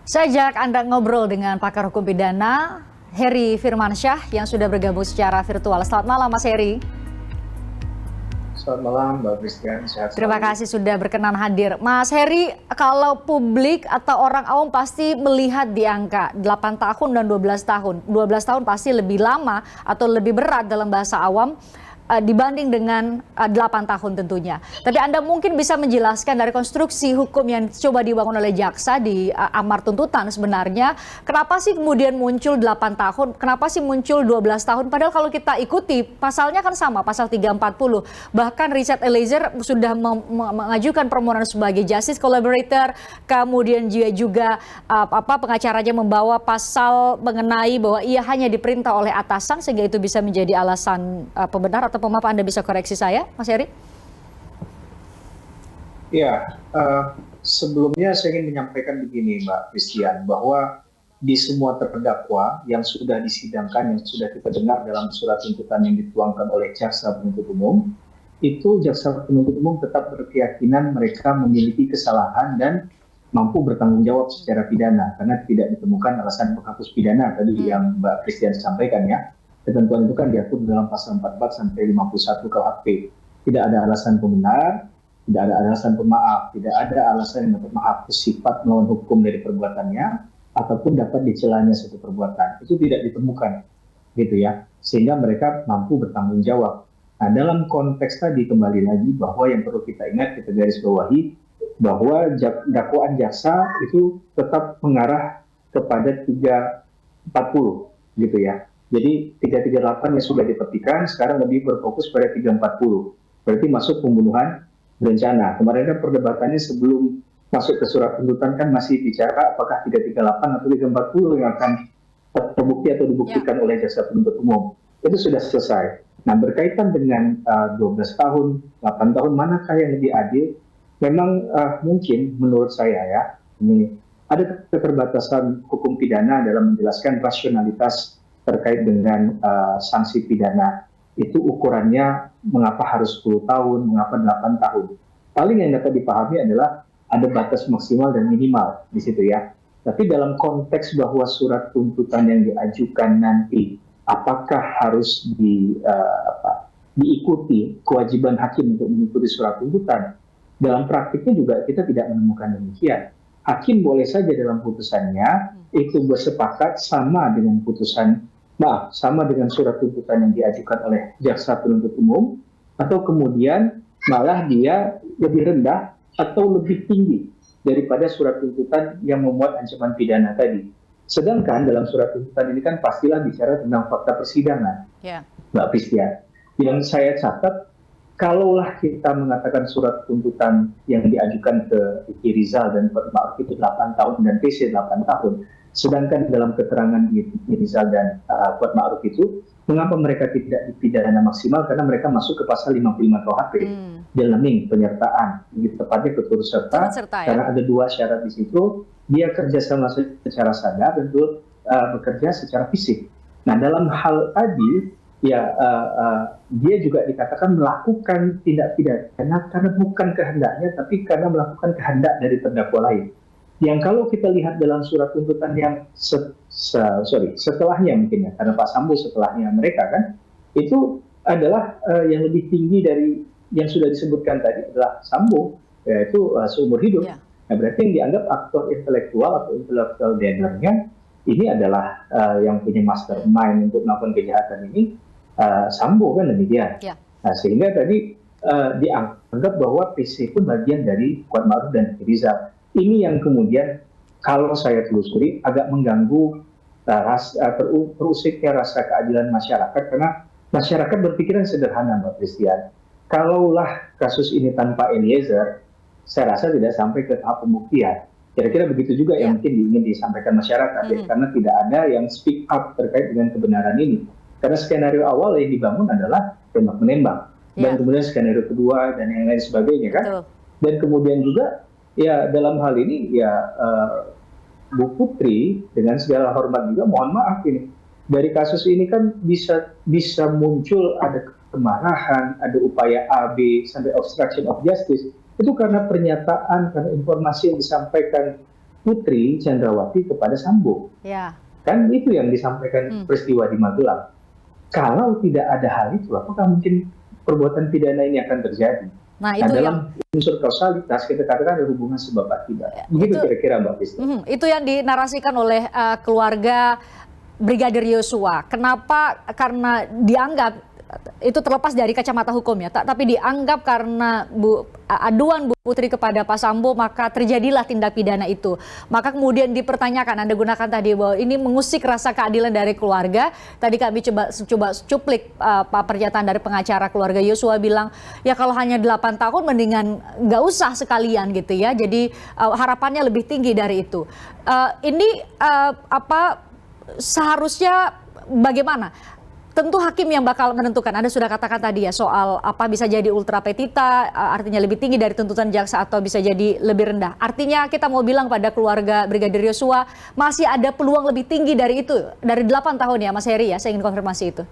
Saya ajak Anda ngobrol dengan pakar hukum pidana, Heri Firmansyah, yang sudah bergabung secara virtual. Selamat malam, Mas Heri. Selamat malam, Mbak Christian. Sehat Terima selalu. kasih sudah berkenan hadir. Mas Heri, kalau publik atau orang awam pasti melihat di angka 8 tahun dan 12 tahun. 12 tahun pasti lebih lama atau lebih berat dalam bahasa awam dibanding dengan 8 tahun tentunya. Tapi Anda mungkin bisa menjelaskan dari konstruksi hukum yang coba dibangun oleh jaksa di amar tuntutan sebenarnya, kenapa sih kemudian muncul 8 tahun, kenapa sih muncul 12 tahun, padahal kalau kita ikuti pasalnya kan sama, pasal 340. Bahkan Richard Eliezer sudah mengajukan permohonan sebagai justice collaborator, kemudian juga pengacaranya membawa pasal mengenai bahwa ia hanya diperintah oleh atasan sehingga itu bisa menjadi alasan pembenar atau pemaaf. Anda bisa koreksi saya, Mas Heri? Ya, sebelumnya saya ingin menyampaikan begini, Mbak Christian, bahwa di semua terdakwa yang sudah disidangkan, yang sudah kita dengar dalam surat tuntutan yang dituangkan oleh jaksa penuntut umum, itu jaksa penuntut umum tetap berkeyakinan mereka memiliki kesalahan dan mampu bertanggung jawab secara pidana karena tidak ditemukan alasan penghapus pidana tadi yang Mbak Christian sampaikan ya. Ketentuan itu kan diatur dalam pasal 44 sampai 51 KUHP. Tidak ada alasan pembenar, tidak ada alasan pemaaf, tidak ada alasan yang dapat menghapus sifat melawan hukum dari perbuatannya ataupun dapat dicelanya suatu perbuatan. Itu tidak ditemukan, gitu ya. Sehingga mereka mampu bertanggung jawab. Nah, dalam konteks tadi kembali lagi bahwa yang perlu kita ingat, kita garis bawahi bahwa dakwaan jaksa itu tetap mengarah kepada 340, gitu ya. Jadi 338 yang sudah dipetikan sekarang lebih berfokus pada 340. Berarti masuk pembunuhan berencana. Kemarin kan perdebatannya sebelum masuk ke surat tuntutan kan masih bicara apakah 338 atau 340 yang akan terbukti atau dibuktikan oleh jaksa penuntut umum. Itu sudah selesai. Nah, berkaitan dengan 12 tahun, 8 tahun, manakah yang lebih adil? Memang mungkin menurut saya ya, ini ada keterbatasan hukum pidana dalam menjelaskan rasionalitas terkait dengan sanksi pidana. Itu ukurannya mengapa harus 10 tahun, mengapa 8 tahun. Paling yang dapat dipahami adalah ada batas maksimal dan minimal di situ ya. Tapi dalam konteks bahwa surat tuntutan yang diajukan nanti, apakah harus diikuti kewajiban hakim untuk mengikuti surat tuntutan, dalam praktiknya juga kita tidak menemukan demikian. Hakim boleh saja dalam putusannya itu bersepakat sama dengan sama dengan surat tuntutan yang diajukan oleh jaksa penuntut umum, atau kemudian malah dia lebih rendah atau lebih tinggi daripada surat tuntutan yang memuat ancaman pidana tadi. Sedangkan dalam surat tuntutan ini kan pastilah bicara tentang fakta persidangan, Mbak Pristia. Yang saya catat, kalaulah kita mengatakan surat tuntutan yang diajukan ke Ricky Rizal dan Kuat Ma'ruf itu 8 tahun dan PC 8 tahun, sedangkan dalam keterangan Ricky Rizal dan Kuat Ma'ruf itu, mengapa mereka tidak dipidana maksimal? Karena mereka masuk ke pasal 55 KUHP, delaming, penyertaan, tepatnya keturut serta, karena ada 2 syarat di situ, dia kerjasama secara sadar dan bekerja secara fisik. Nah, dalam hal tadi, dia juga dikatakan melakukan tindak pidana karena bukan kehendaknya, tapi karena melakukan kehendak dari terdakwa lain. Yang kalau kita lihat dalam surat tuntutan yang setelahnya mungkin ya, karena Pak Sambo setelahnya mereka kan, itu adalah yang lebih tinggi dari yang sudah disebutkan tadi adalah Sambo, yaitu seumur hidup. Nah, berarti yang dianggap aktor intelektual atau intellectual danger-nya ini adalah yang punya mastermind untuk melakukan kejahatan ini, Sambo kan demikian. Nah, sehingga tadi dianggap bahwa PC itu bagian dari Kuat Ma'ruf dan Rizal. Ini yang kemudian kalau saya telusuri agak mengganggu terusiknya rasa keadilan masyarakat, karena masyarakat berpikiran sederhana, Mbak Christian. Kalaulah kasus ini tanpa Eliezer, saya rasa tidak sampai ke tahap pembuktian. Kira-kira begitu juga yang mungkin ingin disampaikan masyarakat, karena tidak ada yang speak up terkait dengan kebenaran ini. Karena skenario awal yang dibangun adalah tembak-menembak, dan kemudian skenario kedua dan yang lain sebagainya kan. Dan kemudian juga ya dalam hal ini ya Bu Putri dengan segala hormat juga mohon maaf ini dari kasus ini kan bisa muncul ada kemarahan, ada upaya AB sampai obstruction of justice, itu karena pernyataan, karena informasi yang disampaikan Putri Chandrawati kepada Sambo. Ya. Kan itu yang disampaikan peristiwa di Magelang. Kalau tidak ada hal itu, apakah mungkin perbuatan pidana ini akan terjadi? Nah, itu dalam unsur kausalitas kita katakan ada hubungan sebab akibat. Begitu kira-kira Mbak Kristi. Itu yang dinarasikan oleh keluarga Brigadir Yosua. Kenapa? Karena dianggap itu terlepas dari kacamata hukum ya, tapi dianggap karena aduan Bu Putri kepada Pak Sambo maka terjadilah tindak pidana itu. Maka kemudian dipertanyakan, Anda gunakan tadi bahwa ini mengusik rasa keadilan dari keluarga. Tadi kami coba cuplik pernyataan dari pengacara keluarga Yosua bilang ya kalau hanya 8 tahun mendingan nggak usah sekalian gitu ya. Jadi harapannya lebih tinggi dari itu. Seharusnya bagaimana? Tentu hakim yang bakal menentukan. Anda sudah katakan tadi ya soal apa bisa jadi ultra petita, artinya lebih tinggi dari tuntutan jaksa atau bisa jadi lebih rendah. Artinya kita mau bilang pada keluarga Brigadir Yosua masih ada peluang lebih tinggi dari itu, dari 8 tahun ya Mas Heri ya, saya ingin konfirmasi itu.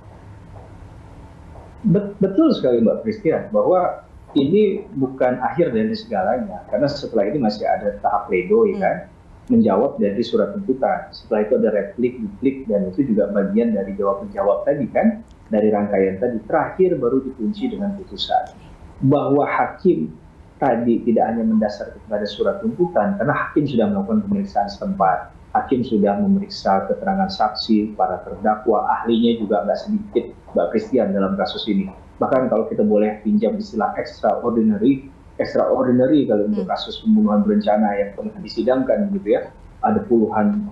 Betul sekali Mbak Christian, bahwa ini bukan akhir dari segalanya. Karena setelah ini masih ada tahap pledoi kan. Menjawab dari surat tuntutan. Setelah itu ada replik, duplik, dan itu juga bagian dari jawab-menjawab tadi kan, dari rangkaian tadi. Terakhir baru dikunci dengan putusan. Bahwa hakim tadi tidak hanya mendasar kepada surat tuntutan, karena hakim sudah melakukan pemeriksaan setempat. Hakim sudah memeriksa keterangan saksi, para terdakwa, ahlinya juga nggak sedikit Mbak Christian dalam kasus ini. Bahkan kalau kita boleh pinjam istilah extraordinary kalau untuk kasus pembunuhan berencana yang pernah disidangkan gitu ya, ada puluhan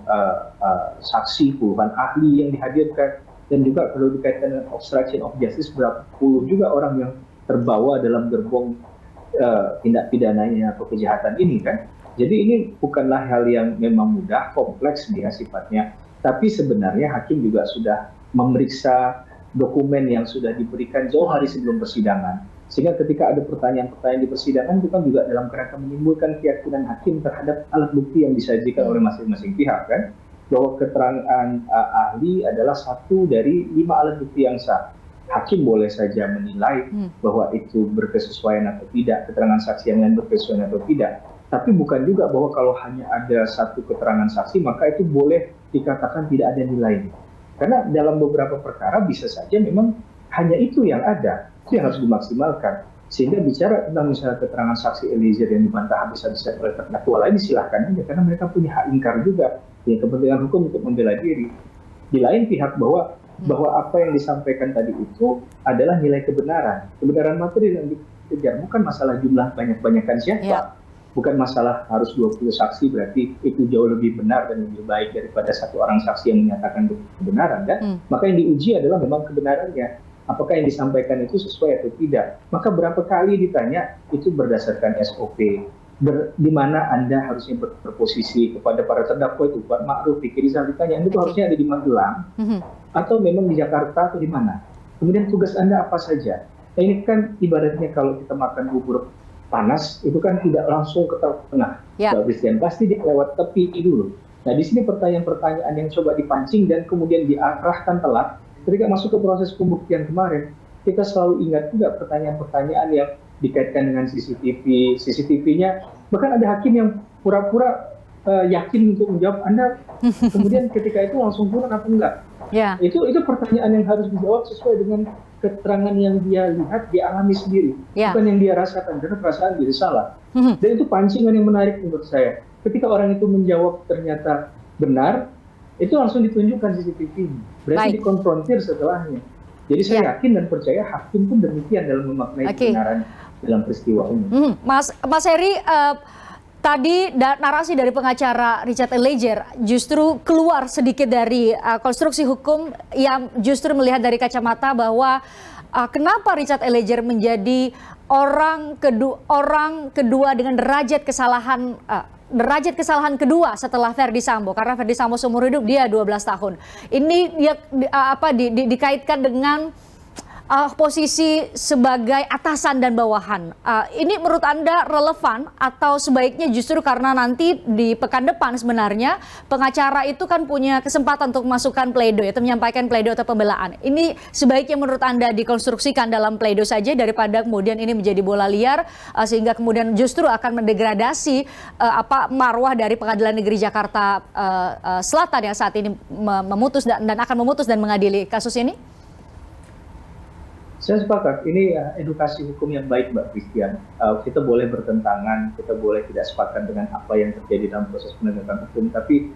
saksi, puluhan ahli yang dihadirkan, dan juga kalau dikaitkan dengan obstruction of justice berapa puluh juga orang yang terbawa dalam gerbong tindak pidananya atau kejahatan ini kan. Jadi ini bukanlah hal yang memang mudah, kompleks dia sifatnya, tapi sebenarnya hakim juga sudah memeriksa dokumen yang sudah diberikan jauh hari sebelum persidangan. Sehingga ketika ada pertanyaan-pertanyaan di persidangan itu kan juga dalam kerangka menimbulkan keyakinan hakim terhadap alat bukti yang disajikan oleh masing-masing pihak kan, bahwa keterangan ahli adalah satu dari 5 alat bukti yang sah. Hakim boleh saja menilai bahwa itu berkesesuaian atau tidak, keterangan saksi yang lain berkesesuaian atau tidak. Tapi bukan juga bahwa kalau hanya ada satu keterangan saksi maka itu boleh dikatakan tidak ada nilainya. Karena dalam beberapa perkara bisa saja memang hanya itu yang ada. Itu yang harus dimaksimalkan. Sehingga bicara tentang misalnya keterangan saksi Eliezer yang dibantah habis-habisan oleh terdakwa lain, silahkan aja, karena mereka punya hak ingkar juga, ya kepentingan hukum untuk membela diri. Di lain pihak bahwa apa yang disampaikan tadi itu adalah nilai kebenaran. Kebenaran materi yang dikejar, bukan masalah jumlah banyak-banyakan siapa. Bukan masalah harus 20 saksi, berarti itu jauh lebih benar dan lebih baik daripada satu orang saksi yang menyatakan kebenaran kan. Maka yang diuji adalah memang kebenarannya. Apakah yang disampaikan itu sesuai atau tidak? Maka berapa kali ditanya itu berdasarkan SOP. Di mana Anda harusnya berposisi kepada para terdakwa itu, Pak Ma'ruf, Riki Rizal ditanya, Anda itu harusnya ada di Magelang atau memang di Jakarta atau di mana? Kemudian tugas Anda apa saja? Nah, ini kan ibaratnya kalau kita makan bubur panas itu kan tidak langsung ke tengah, Mbak Christian, pasti dia lewat tepi dulu. Nah di sini pertanyaan-pertanyaan yang coba dipancing dan kemudian diarahkan telat. Ketika masuk ke proses pembuktian kemarin, kita selalu ingat juga pertanyaan-pertanyaan yang dikaitkan dengan CCTV, CCTV-nya. Bahkan ada hakim yang pura-pura yakin untuk menjawab Anda, kemudian ketika itu langsung turun atau enggak. Itu pertanyaan yang harus dijawab sesuai dengan keterangan yang dia lihat, dia alami sendiri, bukan yang dia rasakan, karena perasaan diri salah. Dan itu pancingan yang menarik menurut saya. Ketika orang itu menjawab ternyata benar, itu langsung ditunjukkan CCTV-nya. Berarti dikonfrontir setelahnya. Jadi saya yakin dan percaya hakim pun demikian dalam memaknai kebenaran dalam peristiwa ini. Mas Heri, tadi narasi dari pengacara Richard Eliezer justru keluar sedikit dari konstruksi hukum yang justru melihat dari kacamata bahwa kenapa Richard Eliezer menjadi orang kedua dengan derajat kesalahan kedua setelah Verdi Sambo, karena Verdi Sambo seumur hidup dia 12 tahun. Ini dia dikaitkan dengan posisi sebagai atasan dan bawahan. Ini menurut Anda relevan atau sebaiknya justru karena nanti di pekan depan sebenarnya pengacara itu kan punya kesempatan untuk memasukkan pledoi atau menyampaikan pledoi atau pembelaan. Ini sebaiknya menurut Anda dikonstruksikan dalam pledoi saja daripada kemudian ini menjadi bola liar sehingga kemudian justru akan mendegradasi marwah dari Pengadilan Negeri Jakarta Selatan yang saat ini memutus dan akan memutus dan mengadili kasus ini? Saya sepakat, ini edukasi hukum yang baik Mbak Christian. Kita boleh bertentangan, kita boleh tidak sepakat dengan apa yang terjadi dalam proses penegakan hukum, tapi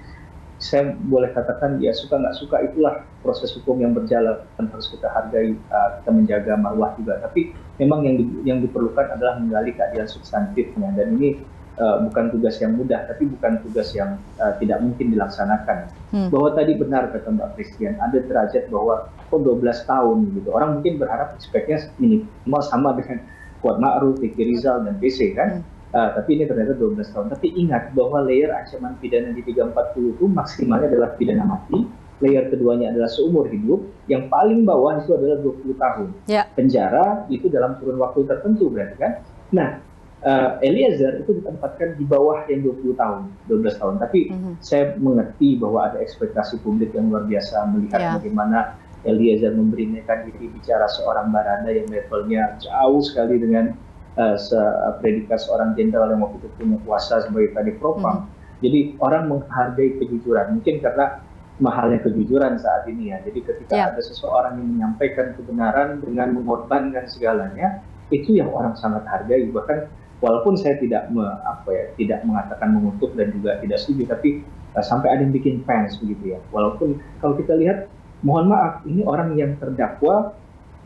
saya boleh katakan ya suka nggak suka itulah proses hukum yang berjalan, dan harus kita hargai, kita menjaga marwah juga. Tapi memang yang diperlukan adalah menggali keadilan substantifnya, dan ini bukan tugas yang mudah, tapi bukan tugas yang tidak mungkin dilaksanakan. Bahwa tadi benar kata Mbak Christian, ada derajat bahwa 12 tahun gitu. Orang mungkin berharap speknya minimal sama dengan Kuat Ma'ruf, Ricky Rizal, dan PC kan. Tapi ini ternyata 12 tahun. Tapi ingat bahwa layer ancaman pidana di 340 itu maksimalnya adalah pidana mati. Layer keduanya adalah seumur hidup. Yang paling bawah itu adalah 20 tahun. Penjara itu dalam kurun waktu tertentu berarti kan. Nah, Eliezer itu ditempatkan di bawah yang 20 tahun, 12 tahun. Tapi saya mengerti bahwa ada ekspektasi publik yang luar biasa melihat bagaimana Eliezer memberanikan diri bicara seorang barada yang levelnya jauh sekali dengan predikat seorang jenderal yang waktu itu punya kuasa sebagai kadif propam. Jadi orang menghargai kejujuran, mungkin karena mahalnya kejujuran saat ini ya. Jadi ketika ada seseorang yang menyampaikan kebenaran dengan mengorbankan segalanya, itu yang orang sangat hargai. Bahkan walaupun saya tidak mengatakan mengutuk dan juga tidak setuju, tapi sampai ada yang bikin fans begitu ya. Walaupun kalau kita lihat, mohon maaf, ini orang yang terdakwa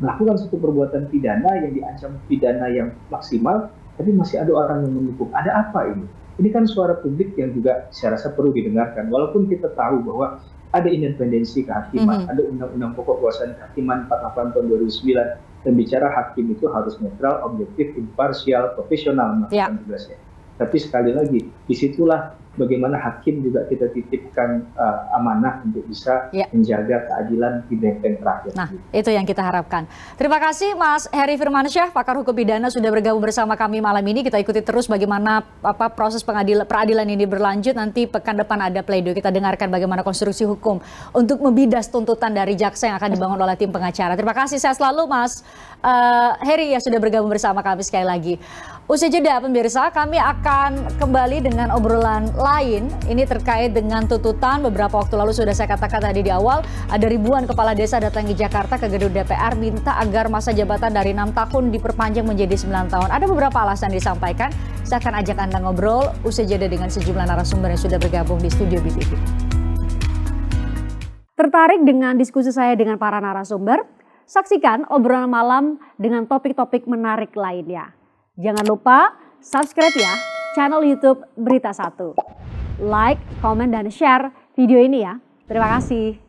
melakukan suatu perbuatan pidana yang diancam pidana yang maksimal, tapi masih ada orang yang mendukung. Ada apa ini? Ini kan suara publik yang juga saya rasa perlu didengarkan. Walaupun kita tahu bahwa ada independensi kehakiman, ada Undang-Undang Pokok Kekuasaan Kehakiman 48 tahun 2009, dan bicara hakim itu harus netral, objektif, imparsial, profesional melakukan tugasnya. Tapi sekali lagi, disitulah bagaimana hakim juga kita titipkan amanah untuk bisa menjaga keadilan di benteng terakhir. Nah, itu yang kita harapkan. Terima kasih Mas Heri Firmansyah, pakar hukum pidana sudah bergabung bersama kami malam ini. Kita ikuti terus bagaimana proses peradilan ini berlanjut. Nanti pekan depan ada pledoi. Kita dengarkan bagaimana konstruksi hukum untuk membidas tuntutan dari jaksa yang akan dibangun oleh tim pengacara. Terima kasih, sehat selalu Mas Heri yang sudah bergabung bersama kami sekali lagi. Usai jeda pemirsa, kami akan kembali dengan obrolan lain. Ini terkait dengan tuntutan beberapa waktu lalu sudah saya katakan tadi di awal. Ada ribuan kepala desa datang ke Jakarta ke gedung DPR minta agar masa jabatan dari 6 tahun diperpanjang menjadi 9 tahun. Ada beberapa alasan disampaikan. Saya akan ajak Anda ngobrol usai jeda dengan sejumlah narasumber yang sudah bergabung di studio BTV. Tertarik dengan diskusi saya dengan para narasumber? Saksikan obrolan malam dengan topik-topik menarik lainnya. Jangan lupa subscribe ya channel YouTube Berita 1. Like, komen, dan share video ini ya. Terima kasih.